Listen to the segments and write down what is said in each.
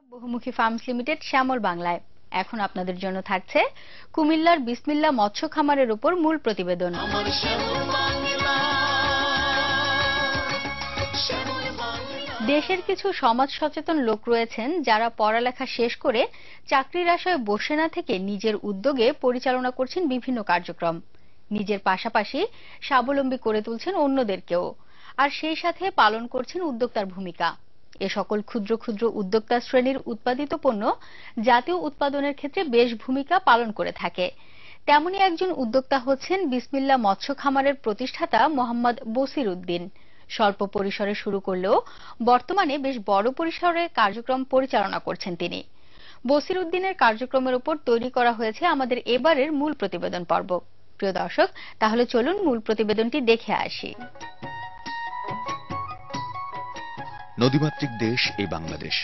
বহুমুখী farms limited শ্যামল বাংলায়। এখন আপনাদের জন্য থাকছে কুমিল্লার বিসমিল্লা মৎস্য খামারের উপর মূল প্রতিবেদন। দেশের কিছু সমাজ সচেতন লোক রয়েছেন যারা পড়ালেখা শেষ করে চাকরির আশায় বসে না থেকে নিজের উদ্যোগে পরিচালনা করছেন বিভিন্ন কার্যক্রম। নিজের পাশাপাশি স্বাবলম্বী করে তুলছেন অন্যদেরকেও, আর সেই সাথে পালন করছেন উদ্যোক্তার ভূমিকা। এ সকল ক্ষুদ্র ক্ষুদ্র উদ্যোক্তা শ্রেণীর উৎপাদিত পণ্য জাতীয় উৎপাদনের ক্ষেত্রে বেশ ভূমিকা পালন করে থাকে। তেমনি একজন উদ্যোক্তা হচ্ছেন বিসমিল্লা মৎস্য খামারের প্রতিষ্ঠাতা মোহাম্মদ বসির উদ্দিন। স্বল্প পরিসরে শুরু করলেও বর্তমানে বেশ বড় পরিসরে কার্যক্রম পরিচালনা করছেন তিনি। বসির উদ্দিনের কার্যক্রমের উপর তৈরি করা হয়েছে আমাদের এবারের মূল প্রতিবেদন পর্ব। প্রিয় দর্শক, তাহলে চলুন মূল প্রতিবেদনটি দেখে আসি। নদীমাতৃক দেশ এই বাংলাদেশ,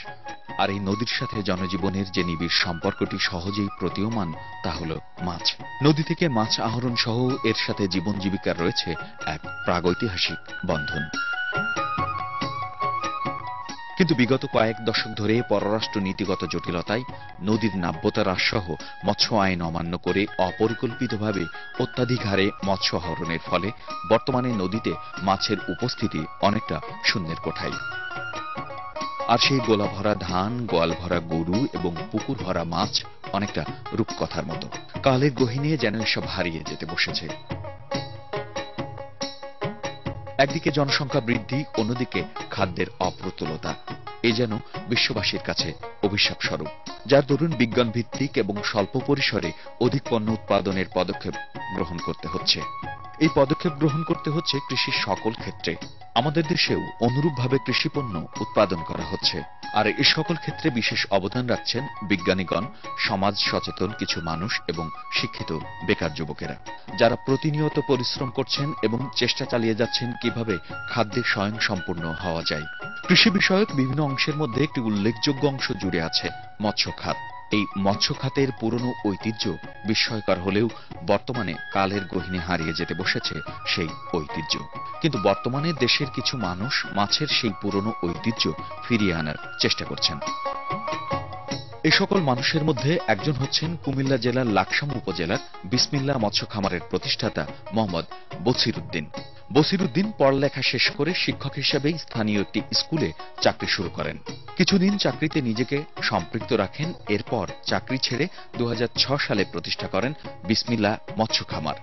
আর এই নদীর সাথে জনজীবনের যে নিবিড় সম্পর্কটি সহজেই প্রতীয়মান তা হল মাছ। নদী থেকে মাছ আহরণ সহ এর সাথে জীবন জীবিকার রয়েছে এক প্রাগৈতিহাসিক বন্ধন। কিন্তু বিগত কয়েক দশক ধরে পররাষ্ট্র নীতিগত জটিলতায়, নদীর নাব্যতা হ্রাস সহ মৎস্য আইন অমান্য করে অপরিকল্পিতভাবে অত্যাধিক হারে মৎস্য আহরণের ফলে বর্তমানে নদীতে মাছের উপস্থিতি অনেকটা শূন্যের কোঠায়। আর সেই গোলা ভরা ধান, গোয়াল ভরা গরু এবং পুকুর ভরা মাছ অনেকটা রূপকথার মতো কালের গহীনে যেন এসব হারিয়ে যেতে বসেছে। একদিকে জনসংখ্যা বৃদ্ধি, অন্যদিকে খাদ্যের অপ্রতুলতা, এ যেন বিশ্ববাসীর কাছে অভিশাপ স্বরূপ, যার দরুন বিজ্ঞান ভিত্তিক এবং স্বল্প পরিসরে অধিক পণ্য উৎপাদনের পদক্ষেপ গ্রহণ করতে হচ্ছে। এই পদক্ষেপ গ্রহণ করতে হচ্ছে কৃষির সকল ক্ষেত্রে। আমাদের দেশেও অনুরূপভাবে কৃষিপণ্য উৎপাদন করা হচ্ছে, আর এ সকল ক্ষেত্রে বিশেষ অবদান রাখছেন বিজ্ঞানীগণ, সমাজ সচেতন কিছু মানুষ এবং শিক্ষিত বেকার যুবকেরা, যারা প্রতিনিয়ত পরিশ্রম করছেন এবং চেষ্টা চালিয়ে যাচ্ছেন কিভাবে খাদ্যে স্বয়ংসম্পূর্ণ হওয়া যায়। কৃষি বিষয়ক বিভিন্ন অংশের মধ্যে একটি উল্লেখযোগ্য অংশ জুড়ে আছে মৎস্য খাত। এই মৎস্য খাতের পুরনো ঐতিহ্য বিস্ময়কর হলেও বর্তমানে কালের গহীনে হারিয়ে যেতে বসেছে সেই ঐতিহ্য। কিন্তু বর্তমানে দেশের কিছু মানুষ মাছের সেই পুরনো ঐতিহ্য ফিরিয়ে আনার চেষ্টা করছেন। এ সকল মানুষের মধ্যে একজন হচ্ছেন কুমিল্লা জেলার লাকসাম উপজেলার বিসমিল্লা মৎস্য খামারের প্রতিষ্ঠাতা মোহাম্মদ বসির উদ্দিন। বসির উদ্দিন পড়ালেখা শেষ করে শিক্ষক হিসেবেই স্থানীয় একটি স্কুলে চাকরি শুরু করেন। কিছুদিন চাকরিতে নিজেকে সম্পৃক্ত রাখেন, এরপর চাকরি ছেড়ে 2006 সালে প্রতিষ্ঠা করেন বিসমিল্লা মৎস্য খামার।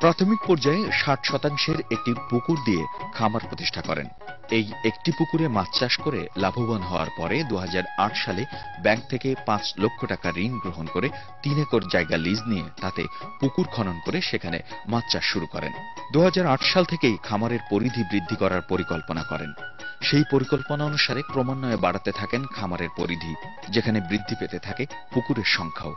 প্রাথমিক পর্যায়ে 60% একটি পুকুর দিয়ে খামার প্রতিষ্ঠা করেন। এই একটি পুকুরে মাছ চাষ করে লাভবান হওয়ার পরে 2008 সালে ব্যাংক থেকে 5 লক্ষ টাকা ঋণ গ্রহণ করে 3 একর জায়গা লিজ নিয়ে তাতে পুকুর খনন করে সেখানে মাছ চাষ শুরু করেন। 2008 সাল থেকেই খামারের পরিধি বৃদ্ধি করার পরিকল্পনা করেন। সেই পরিকল্পনা অনুসারে ক্রমান্বয়ে বাড়াতে থাকেন খামারের পরিধি, যেখানে বৃদ্ধি পেতে থাকে পুকুরের সংখ্যাও।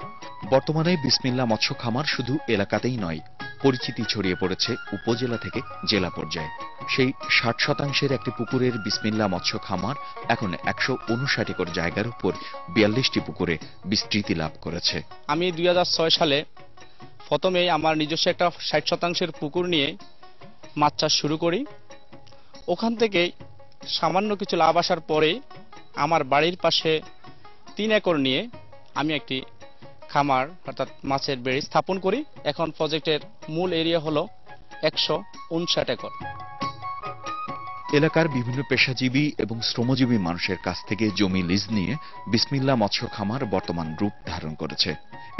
বর্তমানে বিসমিল্লা মৎস্য খামার শুধু এলাকাতেই নয়, পরিচিতি ছড়িয়ে পড়েছে উপজেলা থেকে জেলা পর্যায়ে। সেই 60% একটি পুকুরের বিসমিল্লা মৎস্য খামার এখন 159 একর জায়গার উপর 42টি পুকুরে বিস্তৃতি লাভ করেছে। আমি 2006 সালে প্রথমেই আমার নিজস্ব একটা 60% পুকুর নিয়ে মাছ চাষ শুরু করি। ওখান থেকে সামান্য কিছু লাভ আসার পরে আমার বাড়ির পাশে 3 একর নিয়ে আমি একটি খামার অর্থাৎ মাছের বেড়ি স্থাপন করি। এখন প্রজেক্টের মূল এরিয়া হলো 159 একর। এলাকার বিভিন্ন পেশাজীবী এবং শ্রমজীবী মানুষের কাছ থেকে জমি লিজ নিয়ে বিসমিল্লা মৎস্য খামার বর্তমান রূপ ধারণ করেছে।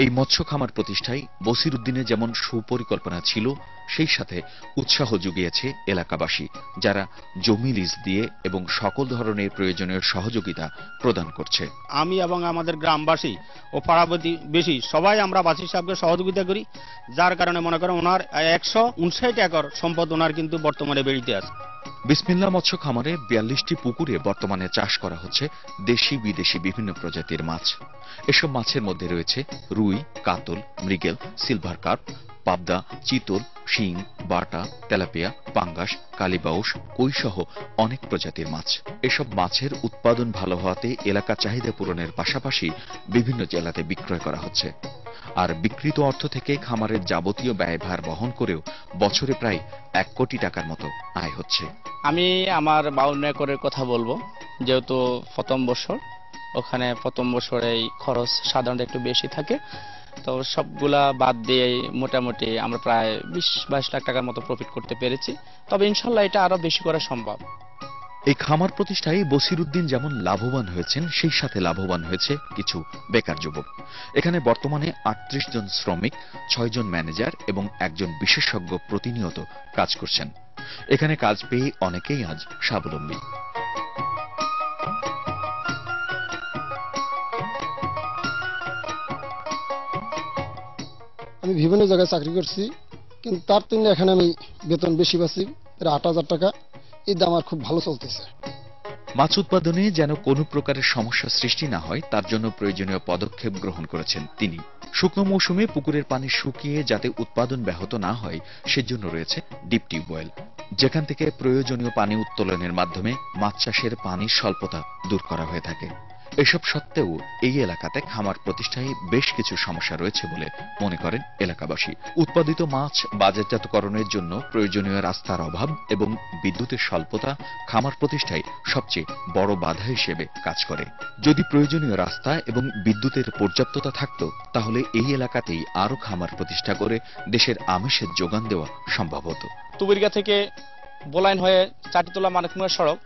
এই মৎস্য খামার প্রতিষ্ঠায় বসির উদ্দিনের যেমন সুপরিকল্পনা ছিল, সেই সাথে উৎসাহ জুগিয়েছে এলাকাবাসী, যারা জমি লিজ দিয়ে এবং সকল ধরনের প্রয়োজনীয় সহযোগিতা প্রদান করছে। আমি এবং আমাদের গ্রামবাসী ও পাড়াপ্রতিবেশী সবাই আমরা বাসী সাহেবকে সহযোগিতা করি, যার কারণে মনে করেন ওনার 159 একর সম্পদ ওনার কিন্তু বর্তমানে বেড়িতে আছে। বিসমিল্লা মৎস্য খামারে 42টি পুকুরে বর্তমানে চাষ করা হচ্ছে দেশি বিদেশি বিভিন্ন প্রজাতির মাছ। এসব মাছের মধ্যে রয়েছে রুই, কাতল, মৃগেল, সিলভার কার্প, পাবদা, চিতল, শিং, বাটা, তেলাপিয়া, পাঙ্গাস, কালিবাউস, কই সহ অনেক প্রজাতির মাছ। এসব মাছের উৎপাদন ভালো হওয়াতে এলাকার চাহিদা পূরণের পাশাপাশি বিভিন্ন জেলাতে বিক্রয় করা হচ্ছে। আর বিক্রিত অর্থ থেকে খামারের যাবতীয় ব্যয়ভার বহন করেও বছরে প্রায় 1 কোটি টাকার মতো আয় হচ্ছে। আমি আমার 52 একরের কথা বলবো, যেহেতু প্রথম বছর, ওখানে প্রথম বছরেই খরচ সাধারণত একটু বেশি থাকে, তো সবগুলা বাদ দিয়ে মোটামুটি আমরা প্রায় 20-22 লাখ টাকার মতো প্রফিট করতে পেরেছি। তবে ইনশাল্লাহ এটা আরো বেশি করা সম্ভব। এই খামার প্রতিষ্ঠায় বসিরউদ্দিন যেমন লাভবান হয়েছেন, সেই সাথে লাভবান হয়েছে কিছু বেকার যুবক। এখানে বর্তমানে 38 জন শ্রমিক, 6 জন ম্যানেজার এবং একজন বিশেষজ্ঞ প্রতিনিয়ত কাজ করছেন। এখানে কাজ পেয়ে অনেকেই আজ স্বাবলম্বী। আমি বিভিন্ন জায়গায় চাকরি করছি, কিন্তু তার জন্য এখানে আমি বেতন বেশি পাচ্ছি, প্রায় 8,000 টাকা। এই দাম আমার খুব ভালো চলতেছে। মাছ উৎপাদনে যেন কোনো প্রকারের সমস্যা সৃষ্টি না হয়, তার জন্য প্রয়োজনীয় পদক্ষেপ গ্রহণ করেছেন তিনি। শুকনো মৌসুমে পুকুরের পানি শুকিয়ে যাতে উৎপাদন ব্যাহত না হয়, সেজন্য রয়েছে ডিপ টিউবওয়েল, যেখান থেকে প্রয়োজনীয় পানি উত্তোলনের মাধ্যমে মাছ চাষের পানির স্বল্পতা দূর করা হয়ে থাকে। এসব সত্ত্বেও এই এলাকাতে খামার প্রতিষ্ঠায় বেশ কিছু সমস্যা রয়েছে বলে মনে করেন এলাকাবাসী। উৎপাদিত মাছ বাজারজাতকরণের জন্য প্রয়োজনীয় রাস্তার অভাব এবং বিদ্যুতের স্বল্পতা খামার প্রতিষ্ঠায় সবচেয়ে বড় বাধা হিসেবে কাজ করে। যদি প্রয়োজনীয় রাস্তা এবং বিদ্যুতের পর্যাপ্ততা থাকত, তাহলে এই এলাকাতেই আরো খামার প্রতিষ্ঠা করে দেশের আমিষের যোগান দেওয়া সম্ভব হতো। তুবিরগা থেকে বোলাইন হয়ে চাটিতলা মানিকপুর সড়ক,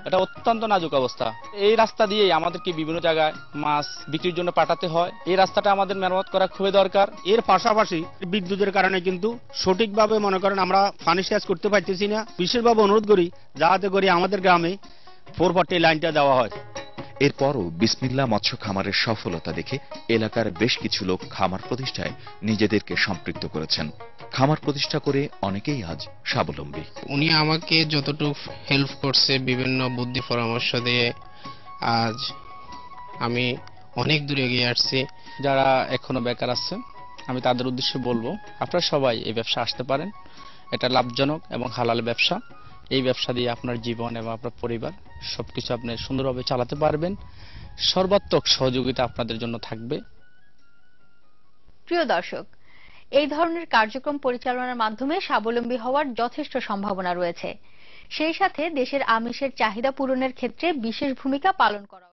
এটা অত্যন্ত নাজুক অবস্থা। এই রাস্তা দিয়েই আমাদেরকে বিভিন্ন জায়গায় মাছ বিক্রির জন্য পাঠাতে হয়। এই রাস্তাটা আমাদের মেরামত করা খুবই দরকার। এর পাশাপাশি বিদ্যুতের কারণে কিন্তু সঠিকভাবে মনে করেন আমরা পানি সেচ করতে পারতেছি না। বিশেষভাবে অনুরোধ করি যাতে করে আমাদের গ্রামে 440 লাইনটা দেওয়া হয়। এরপরও বিসমিল্লাহ মৎস্য খামারের সফলতা দেখে এলাকার বেশ কিছু লোক খামার প্রতিষ্ঠায় নিজেদেরকে সম্পৃক্ত করেছেন। খামার প্রতিষ্ঠা করে অনেকেই আজ স্বাবলম্বী। উনি আমাকে যতটুকু হেল্প করছে বিভিন্ন বুদ্ধি পরামর্শ দিয়ে আজ আমি অনেক দূরে এগিয়ে আসছি। যারা এখনো বেকার আছে, আমি তাদের উদ্দেশ্যে বলবো, আপনারা সবাই এই ব্যবসা আসতে পারেন। এটা লাভজনক এবং হালাল ব্যবসা। এই ব্যবসা দিয়ে আপনার জীবন এবং আপনার পরিবার সবকিছু আপনি সুন্দরভাবে চালাতে পারবেন। সর্বাত্মক সহযোগিতা আপনাদের জন্য থাকবে। প্রিয় দর্শক, এই ধরনের কার্যক্রম পরিচালনার মাধ্যমে স্বাবলম্বী হওয়ার যথেষ্ট সম্ভাবনা রয়েছে। সেই সাথে দেশের আমিষের চাহিদা পূরণের ক্ষেত্রে বিশেষ ভূমিকা পালন করা